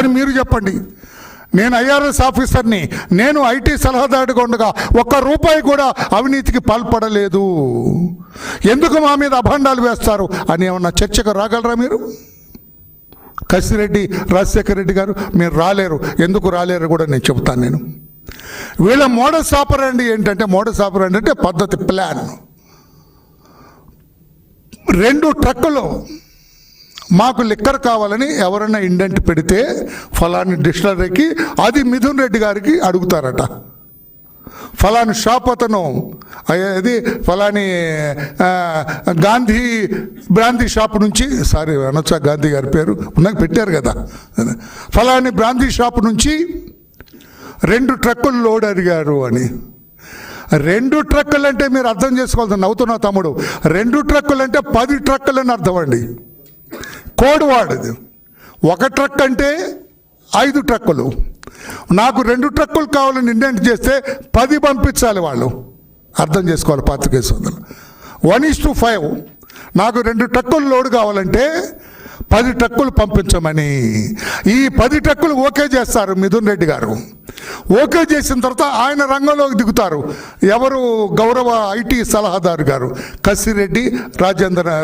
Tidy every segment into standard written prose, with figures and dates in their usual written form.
పోనీ మీరు చెప్పండి. నేను ఐఆర్ఎస్ ఆఫీసర్ని, నేను ఐటీ సలహాదారుడిగా ఉండగా ₹1 కూడా అవినీతికి పాల్పడలేదు, ఎందుకు మా మీద అభండాలు వేస్తారు అని ఏమన్నా చర్చకు రాగలరా మీరు? కసిరెడ్డి రాజశేఖర రెడ్డి గారు మీరు రాలేరు. ఎందుకు రాలేరు కూడా నేను చెబుతాను. నేను వీళ్ళ మోడస్ ఆపరండి ఏంటంటే, మోడస్ ఆపరండి అంటే పద్ధతి, ప్లాన్. 2 ట్రక్కులు మాకు లిక్కర్ కావాలని ఎవరైనా ఇండెంట్ పెడితే ఫలాని డిస్టిలరీకి, అది మిథున్ రెడ్డి గారికి అడుగుతారట. ఫలాని షాప్ అతను అది ఫలాని గాంధీ బ్రాందీ షాప్ నుంచి, సారీ అనొచ్చా గాంధీ గారి పేరు నాకు పెట్టారు కదా, ఫలాని బ్రాందీ షాప్ నుంచి 2 ట్రక్కులు లోడ్ అడిగారు అని. 2 ట్రక్కులు అంటే మీరు అర్థం చేసుకోవాలి, నవ్వుతున్నావు తమ్ముడు. 2 ట్రక్కులు అంటే 10 ట్రక్కులు అని అర్థం అండి. కోడ్ వాడదు. 1 ట్రక్ అంటే 5 ట్రక్కులు. నాకు 2 ట్రక్కులు కావాలని ఇండెంట్ చేస్తే 10 పంపించాలి వాళ్ళు. అర్థం చేసుకోవాలి పాత్రికేయ సోదరులు. 1:5. నాకు 2 ట్రక్కులు లోడ్ కావాలంటే 10 ట్రక్కులు పంపించమని. ఈ 10 ట్రక్కులు ఓకే చేస్తారు మిథున్ రెడ్డి గారు. ఓకే చేసిన తర్వాత ఆయన రంగంలోకి దిగుతారు. ఎవరు? గౌరవ ఐటీ సలహాదారు గారు కసిరెడ్డి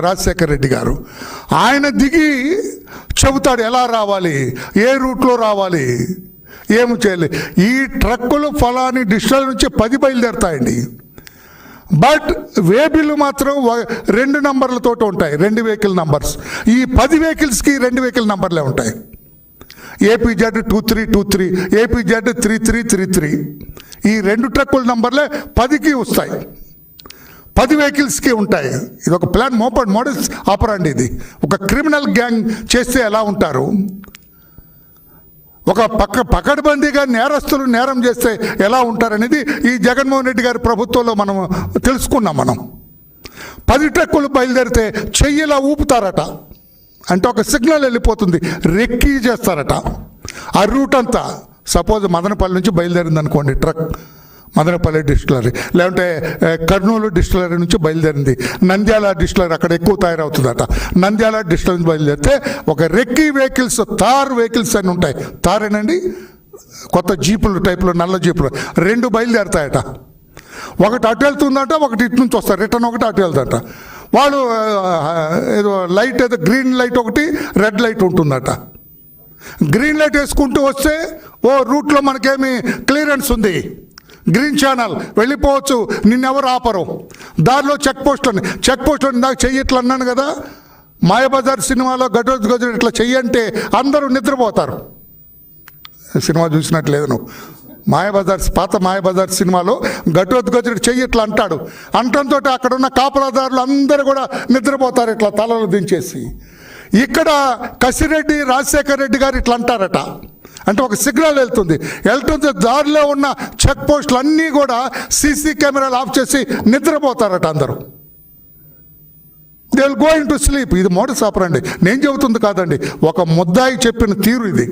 రాజశేఖర రెడ్డి గారు. ఆయన దిగి చెబుతాడు ఎలా రావాలి, ఏ రూట్లో రావాలి, ఏమి చేయాలి. ఈ ట్రక్కులు ఫలాని డిస్ట్రిక్ట్ నుంచి 10 బయలుదేరుతాయండి. బట్ వేబిల్లు మాత్రం 2 నంబర్లతో ఉంటాయి, 2 వెహికల్ నంబర్స్. ఈ 10 వెహికల్స్కి 2 వెహికల్ నంబర్లే ఉంటాయి. APZ 2323, APZ 3333. ఈ 2 ట్రక్కుల నంబర్లే 10కి వస్తాయి, 10 వెహికల్స్కి ఉంటాయి. ఇది ఒక ప్లాన్, మోడల్స్ ఆపరండి. ఇది ఒక క్రిమినల్ గ్యాంగ్ చేస్తే ఎలా ఉంటారు, ఒక పకడ్బందీగా నేరస్తులు నేరం చేస్తే ఎలా ఉంటారనేది ఈ జగన్మోహన్ రెడ్డి గారి ప్రభుత్వంలో మనం తెలుసుకున్నాం. మనం 10 ట్రక్కులు బయలుదేరితే చెయ్యిలా ఊపుతారట, అంటే ఒక సిగ్నల్ వెళ్ళిపోతుంది, రెక్కీ చేస్తారట. ఆ రూట్ అంతా సపోజ్ మదనపల్లి నుంచి బయలుదేరింది అనుకోండి ట్రక్, మదనపల్లి డిస్టిలరీ, లేదంటే కర్నూలు డిస్టిలరీ నుంచి బయలుదేరింది, నంద్యాల డిస్టిలరీ అక్కడ ఎక్కువ తయారవుతుందట, నంద్యాల డిస్టిలరీ నుంచి బయలుదేరితే ఒక రెక్కీ వెహికల్స్, తార్ వెహికల్స్ అని ఉంటాయి, తారేనండి కొత్త జీపులు టైపులో, నల్ల జీపులు 2 బయలుదేరుతాయట. ఒకటి అటు వెళ్తుందట, ఒకటి ఇటు నుంచి వస్తారు, రిటర్న్ ఒకటి అటు వెళ్తాట. వాళ్ళు ఏదో లైట్, ఏదో గ్రీన్ లైట్ ఒకటి, రెడ్ లైట్ ఉంటుందట. గ్రీన్ లైట్ వేసుకుంటూ వస్తే ఓ రూట్లో మనకేమి క్లియరెన్స్ ఉంది, గ్రీన్ ఛానల్ వెళ్ళిపోవచ్చు, నిన్నెవరు ఆపరు. దారిలో చెక్ పోస్టులు ఇందాక చెయ్యట్లు అన్నాను కదా, మాయాబజార్ సినిమాలో గజోజ్ ఇట్లా చెయ్యంటే అందరూ నిద్రపోతారు. సినిమా చూసినట్లేదు నువ్వు. పాత మాయాబజార్ సినిమాలో గజోజ్ చెయ్యట్లు అంటాడు. అంటంతో అక్కడ ఉన్న కాపలాదారులు అందరూ కూడా నిద్రపోతారు ఇట్లా తలలు దించేసి. ఇక్కడ కసిరెడ్డి రాజశేఖర రెడ్డి గారు ఇట్లా అంటారట, అంటే ఒక సిగ్నల్ వెళ్తుంది, దారిలో ఉన్న చెక్ పోస్టులు అన్నీ కూడా సీసీ కెమెరాలు ఆఫ్ చేసి నిద్రపోతారట అందరూ. They will going to sleep. ఇది మోడస్ ఆపరండి, నేను చెబుతుంది కాదండి, ఒక ముద్దాయి చెప్పిన తీరు ఇది.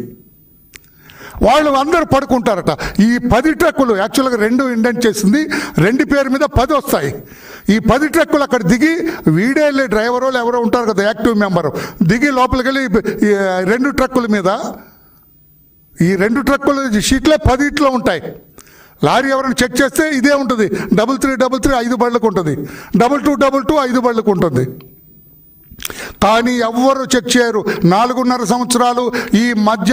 వాళ్ళు అందరూ పడుకుంటారట. ఈ 10 ట్రక్కులు యాక్చువల్గా 2 ఇండెంట్ చేసింది, 2 పేరు మీద 10 వస్తాయి. ఈ 10 ట్రక్కులు అక్కడ దిగి, వీడే డ్రైవరో ఎవరో ఉంటారు కదా, యాక్టివ్ మెంబరు, దిగి లోపలికి వెళ్ళి 2 ట్రక్కుల మీద, ఈ 2 ట్రక్కుల షీట్లే 10 ఇట్లో ఉంటాయి. లారీ ఎవరైనా చెక్ చేస్తే ఇదే ఉంటుంది, 3333 5 బళ్ళకు ఉంటుంది, 2222 5 బళ్ళకు ఉంటుంది. కానీ ఎవ్వరు చెక్ చేయరు. 4.5 సంవత్సరాలు ఈ మధ్య